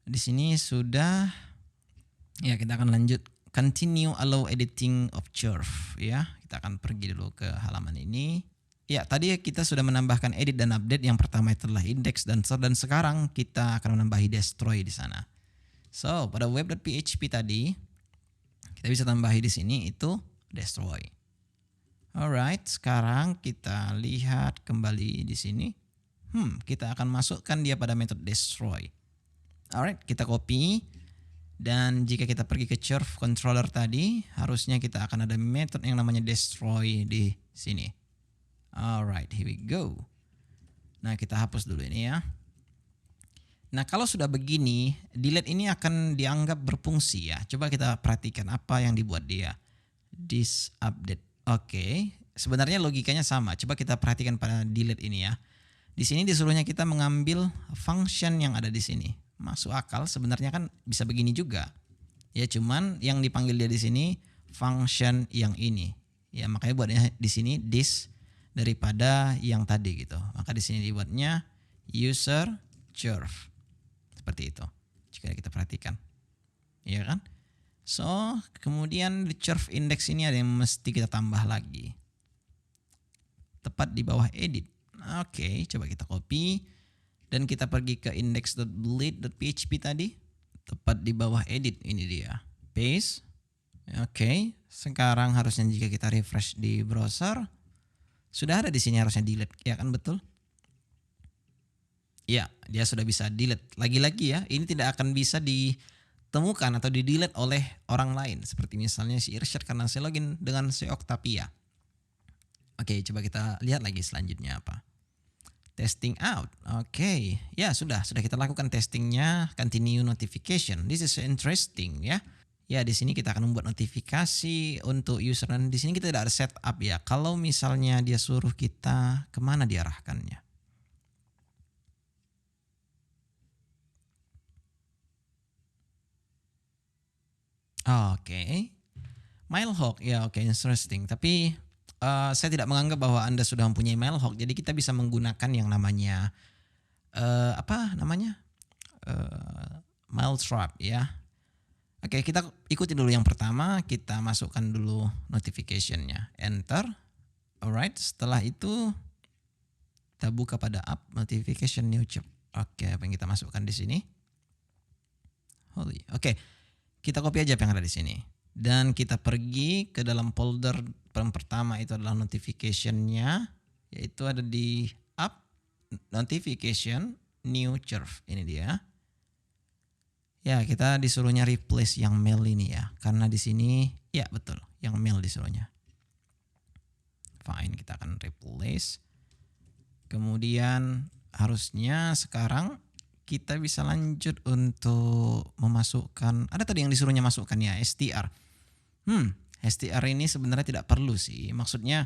di sini sudah. Ya, kita akan lanjut. Continue allow editing of curve ya. Kita akan pergi dulu ke halaman ini. Ya, tadi kita sudah menambahkan edit dan update. Yang pertama itu adalah index dan sort, dan sekarang kita akan menambahi destroy di sana. So, pada web.php tadi kita bisa tambahi di sini itu destroy. Alright, sekarang kita lihat kembali di sini. Kita akan masukkan dia pada metode destroy. Alright, kita copy. Dan jika kita pergi ke curve controller tadi, harusnya kita akan ada metode yang namanya destroy di sini. Alright, here we go. Nah, kita hapus dulu ini ya. Nah, kalau sudah begini, delete ini akan dianggap berfungsi ya. Coba kita perhatikan apa yang dibuat dia. This update. Oke, sebenarnya logikanya sama. Coba kita perhatikan pada delete ini ya. Di sini disuruhnya kita mengambil function yang ada di sini. Masuk akal, sebenarnya kan bisa begini juga. Ya, cuman yang dipanggil dia di sini function yang ini. Ya, makanya buatnya di sini this daripada yang tadi gitu. Maka di sini dibuatnya user curve. Seperti itu. Jika kita perhatikan. Ya kan? So, kemudian di curve index ini ada yang mesti kita tambah lagi. Tepat di bawah edit. Oke, coba kita copy. Dan kita pergi ke index.bleed.php tadi. Tepat di bawah edit, ini dia. Paste. Oke, sekarang harusnya jika kita refresh di browser. Sudah ada di sini harusnya delete, ya kan betul? Ya, dia sudah bisa delete. Lagi-lagi ya, ini tidak akan bisa ditemukan atau di-delete oleh orang lain. Seperti misalnya si Irsyad karena saya login dengan si Octavia. Oke, coba kita lihat lagi selanjutnya apa. Testing out. Oke. Ya, sudah kita lakukan testingnya. Continue notification. This is interesting ya. Ya, di sini kita akan membuat notifikasi untuk user, dan di sini kita tidak ada setup ya. Kalau misalnya dia suruh kita kemana diarahkannya. Oke. Mailhawk ya, oke, interesting. Tapi saya tidak menganggap bahwa Anda sudah mempunyai Mailhawk. Jadi kita bisa menggunakan yang namanya Mailtrap ya. Oke, kita ikuti dulu yang pertama. Kita masukkan dulu notificationnya. Enter. Alright, setelah itu kita buka pada app notification new job. Oke, apa yang kita masukkan di sini? Oke, kita copy aja apa yang ada di sini. Dan kita pergi ke dalam folder yang pertama, itu adalah notificationnya, yaitu ada di app notification new curve. Ini dia. Ya, kita disuruhnya replace yang mail ini ya, karena di sini ya betul yang mail disuruhnya. Fine, kita akan replace. Kemudian harusnya sekarang kita bisa lanjut untuk memasukkan, ada tadi yang disuruhnya masukkan ya, str. STR ini sebenarnya tidak perlu sih. Maksudnya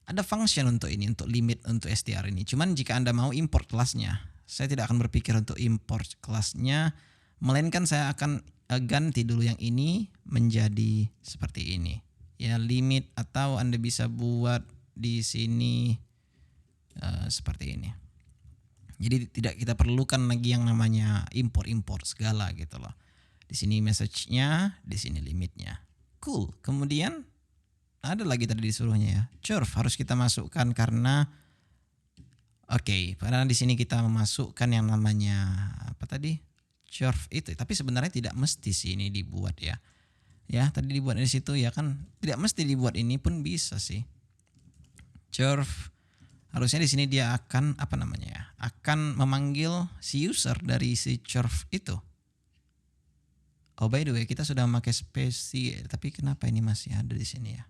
ada function untuk ini, untuk limit untuk STR ini. Cuman jika Anda mau import kelasnya, saya tidak akan berpikir untuk import kelasnya, melainkan saya akan ganti dulu yang ini menjadi seperti ini. Ya, limit, atau Anda bisa buat di sini seperti ini. Jadi tidak kita perlukan lagi yang namanya import segala gitu loh. Di sini message-nya, di sini limitnya. Cool. Kemudian ada lagi tadi disuruhnya ya. Curve harus kita masukkan karena karena di sini kita memasukkan yang namanya apa tadi? Curve itu. Tapi sebenarnya tidak mesti sih ini dibuat ya. Ya, tadi dibuat di situ ya kan. Tidak mesti dibuat, ini pun bisa sih. Curve harusnya di sini dia akan akan memanggil si user dari si curve itu. Oh, by the way, kita sudah memakai spesi, tapi kenapa ini masih ada di sini ya?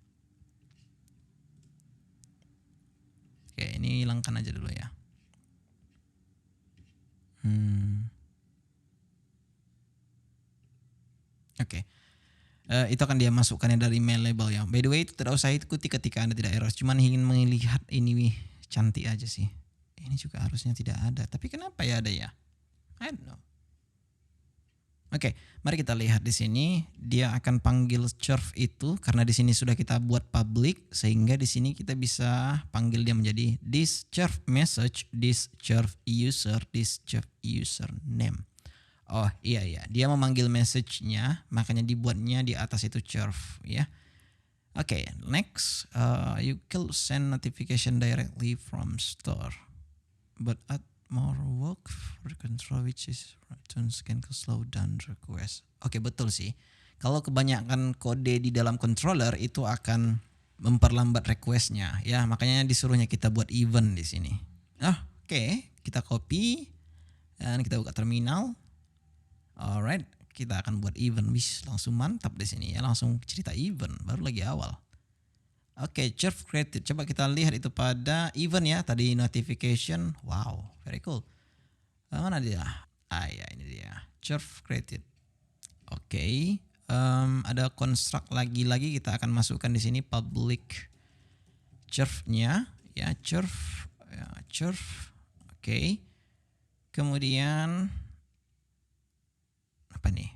Oke, ini hilangkan aja dulu ya. Oke. Itu akan dia masukkannya dari mail label ya. By the way, itu tidak usah ikuti ketika Anda tidak error. Cuman ingin melihat ini cantik aja sih. Ini juga harusnya tidak ada. Tapi kenapa ya ada ya? I don't know. Oke, mari kita lihat di sini dia akan panggil chirp itu karena di sini sudah kita buat public sehingga di sini kita bisa panggil dia menjadi this chirp message, this chirp user, this chirp username. Oh iya iya, dia memanggil message-nya makanya dibuatnya di atas itu chirp ya. Oke, next you can send notification directly from store. But add more work for control which is returns can slow down request. Oke, betul sih. Kalau kebanyakan kode di dalam controller itu akan memperlambat requestnya ya, makanya disuruhnya kita buat event di sini. Oke, kita copy dan kita buka terminal. Alright, kita akan buat event. Wis, langsung mantap di sini ya, langsung cerita event baru lagi awal. Oke, chirp created. Coba kita lihat itu pada event ya. Tadi notification. Wow, very cool. Mana dia? Ya ini dia. Chirp created. Oke, ada construct lagi kita akan masukkan di sini public chirp-nya ya, chirp ya, chirp. Oke. Kemudian apa nih?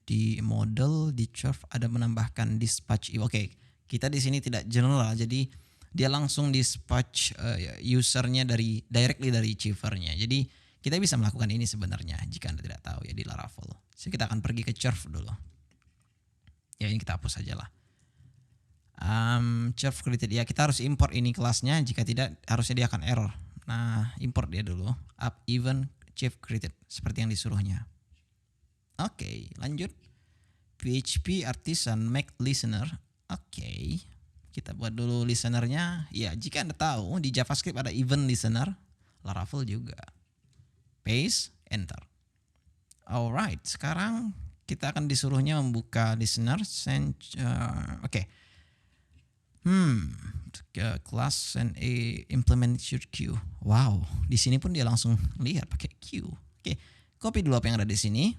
Di model di chirp ada menambahkan dispatch. Oke. Kita di sini tidak general, jadi dia langsung dispatch usernya directly dari chiever-nya. Jadi kita bisa melakukan ini sebenarnya jika Anda tidak tahu ya di Laravel. So kita akan pergi ke chirp dulu. Ya ini kita hapus saja lah. Chirp created ya, kita harus import ini kelasnya, jika tidak harusnya dia akan error. Nah, import dia dulu. Up event chirp created seperti yang disuruhnya. Oke, lanjut. PHP artisan make listener. Oke, kita buat dulu listenernya. Ya, jika Anda tahu di JavaScript ada event listener, Laravel juga. Paste, enter. Alright, sekarang kita akan disuruhnya membuka listener. Oke. Class and implement your queue. Wow, di sini pun dia langsung lihat pakai queue. Oke, copy dulu apa yang ada di sini.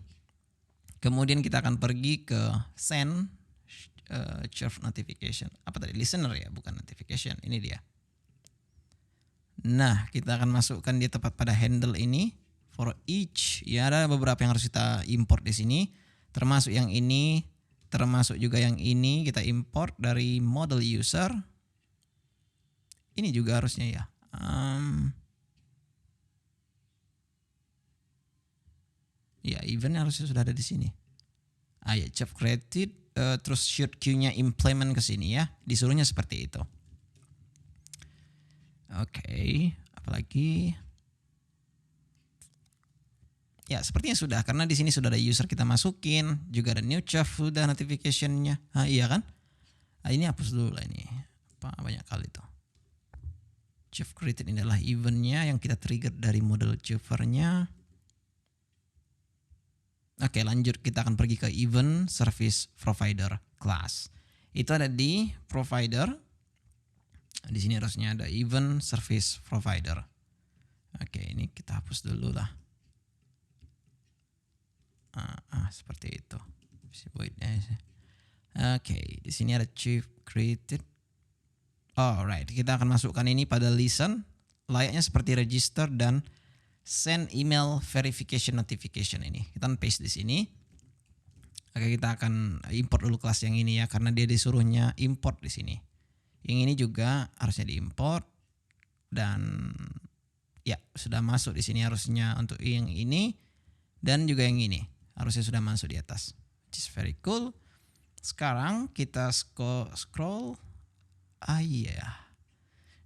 Kemudian kita akan pergi ke send chirp notification. Apa tadi? Listener ya, bukan notification. Ini dia. Nah, kita akan masukkan dia tepat pada handle ini. For each, ya ada beberapa yang harus kita import di sini. Termasuk yang ini, termasuk juga yang ini kita import dari model user. Ini juga harusnya ya. Ya, event harusnya sudah ada di sini. Ya, chirp created. Terus shoot queue-nya implement ke sini ya. Disuruhnya seperti itu. Oke, apalagi? Ya, sepertinya sudah karena di sini sudah ada user kita masukin, juga ada new chirp sudah notification-nya. Iya kan? Ini hapus dulu lah ini. Banyak kali tuh. Chirp created ini adalah event-nya yang kita trigger dari model chirper-nya. Oke, lanjut kita akan pergi ke event service provider class. Itu ada di provider. Di sini harusnya ada event service provider. Oke, ini kita hapus dulu lah. Seperti itu. Oke, di sini ada chirp created. Alright, kita akan masukkan ini pada listen. Layaknya seperti register dan send email verification notification ini. Kita paste di sini. Oke, kita akan import dulu kelas yang ini ya karena dia disuruhnya import di sini. Yang ini juga harusnya diimport dan ya sudah masuk di sini harusnya untuk yang ini dan juga yang ini harusnya sudah masuk di atas. Which is very cool. Sekarang kita scroll.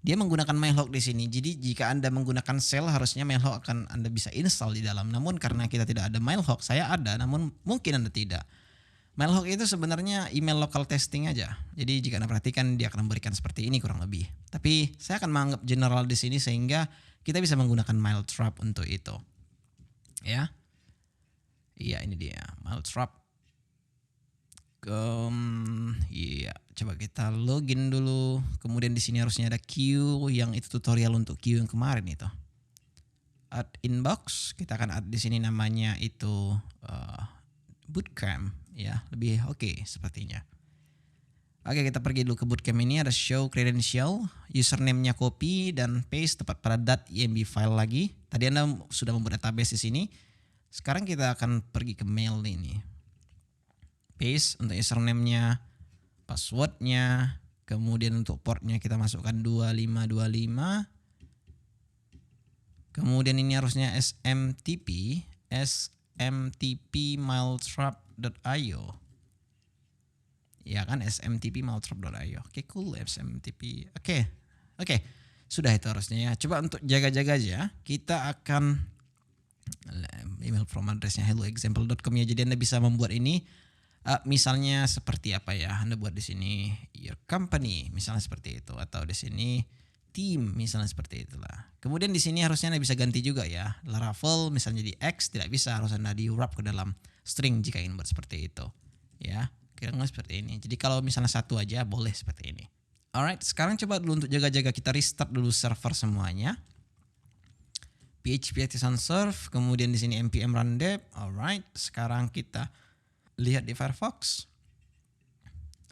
Dia menggunakan Mailhook di sini. Jadi jika Anda menggunakan Shell harusnya Mailhook akan Anda bisa install di dalam. Namun karena kita tidak ada Mailhook, saya ada namun mungkin Anda tidak. Mailhook itu sebenarnya email local testing aja. Jadi jika Anda perhatikan dia akan memberikan seperti ini kurang lebih. Tapi saya akan menganggap general di sini sehingga kita bisa menggunakan Mailtrap untuk itu. Ya. Iya, ini dia Mailtrap. Iya, coba kita login dulu. Kemudian di sini harusnya ada queue yang itu tutorial untuk queue yang kemarin itu. Add inbox, kita akan add di sini namanya itu bootcamp ya, lebih oke sepertinya. Oke, kita pergi dulu ke bootcamp ini ada show credential, username-nya copy dan paste tepat pada .imb file lagi. Tadi Anda sudah membuat database di sini. Sekarang kita akan pergi ke mail ini. Paste untuk username-nya, password-nya, kemudian untuk portnya kita masukkan 2525. Kemudian ini harusnya smtp mailtrap.io. Ya kan, smtp-mailtrap.io. Oke, cool, smtp. Oke. Sudah itu harusnya ya. Coba untuk jaga-jaga aja. Kita akan email from addressnya helloexample.com ya. Jadi Anda bisa membuat ini misalnya seperti apa ya? Anda buat di sini your company misalnya seperti itu, atau di sini team misalnya seperti itulah. Kemudian di sini harusnya Anda bisa ganti juga ya. Laravel misalnya di X tidak bisa, harus Anda di wrap ke dalam string jika ingin buat seperti itu. Ya. Kira-kira seperti ini. Jadi kalau misalnya satu aja boleh seperti ini. Alright, sekarang coba dulu untuk jaga-jaga kita restart dulu server semuanya. PHP Artisan Serve, kemudian di sini npm run dep. Alright, sekarang kita lihat di Firefox.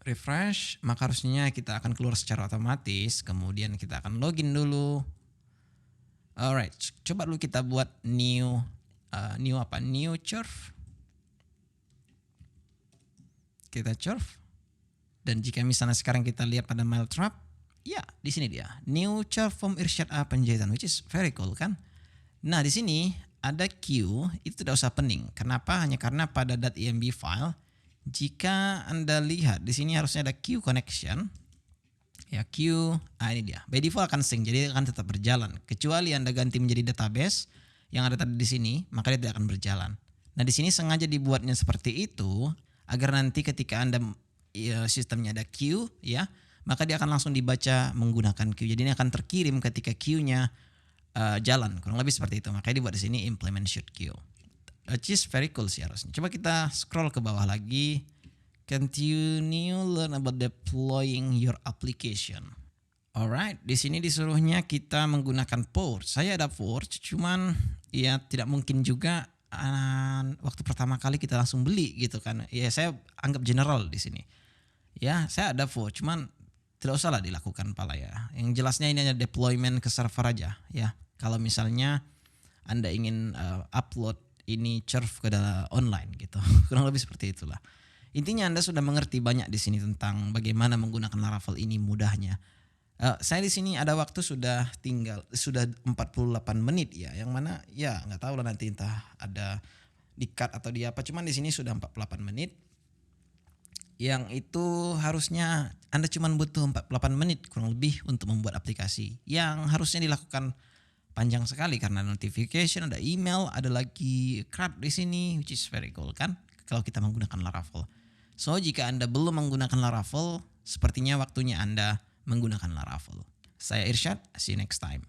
Refresh, maka harusnya kita akan keluar secara otomatis. Kemudian kita akan login dulu. Alright, coba dulu kita buat new churf. Kita churf. Dan jika misalnya sekarang kita lihat pada Mailtrap, ya di sini dia, new churf from Irsyad A Panjaitan, which is very cool kan? Nah di sini ada queue, itu tidak usah pening. Kenapa? Hanya karena pada .env file, jika Anda lihat di sini harusnya ada queue connection. Ya queue, ini dia. By default akan sync, jadi akan tetap berjalan. Kecuali Anda ganti menjadi database yang ada tadi di sini, maka dia tidak akan berjalan. Nah di sini sengaja dibuatnya seperti itu agar nanti ketika Anda sistemnya ada queue ya, maka dia akan langsung dibaca menggunakan queue. Jadi ini akan terkirim ketika queue-nya jalan, kurang lebih seperti itu. Makanya dibuat di sini implement should queue. Which is very cool sih harusnya. Coba kita scroll ke bawah lagi. Continue learn about deploying your application. Alright, di sini disuruhnya kita menggunakan Forge. Saya ada Forge, cuman ya tidak mungkin juga waktu pertama kali kita langsung beli gitu kan. Ya saya anggap general di sini. Ya saya ada Forge, cuman tidak usah lah dilakukan pala ya. Yang jelasnya ini hanya deployment ke server aja ya. Kalau misalnya Anda ingin upload ini churf ke dalam online gitu. Kurang lebih seperti itulah. Intinya Anda sudah mengerti banyak di sini tentang bagaimana menggunakan Laravel ini mudahnya. Saya di sini ada waktu sudah 48 menit ya, yang mana ya nggak tahu lah nanti entah ada di cut atau di apa. Cuman di sini sudah 48 menit. Yang itu harusnya Anda cuma butuh 48 menit kurang lebih untuk membuat aplikasi yang harusnya dilakukan panjang sekali karena notification, ada email, ada lagi CRUD di sini, which is very cool kan kalau kita menggunakan Laravel. So jika Anda belum menggunakan Laravel, sepertinya waktunya Anda menggunakan Laravel. Saya Irsyad, see you next time.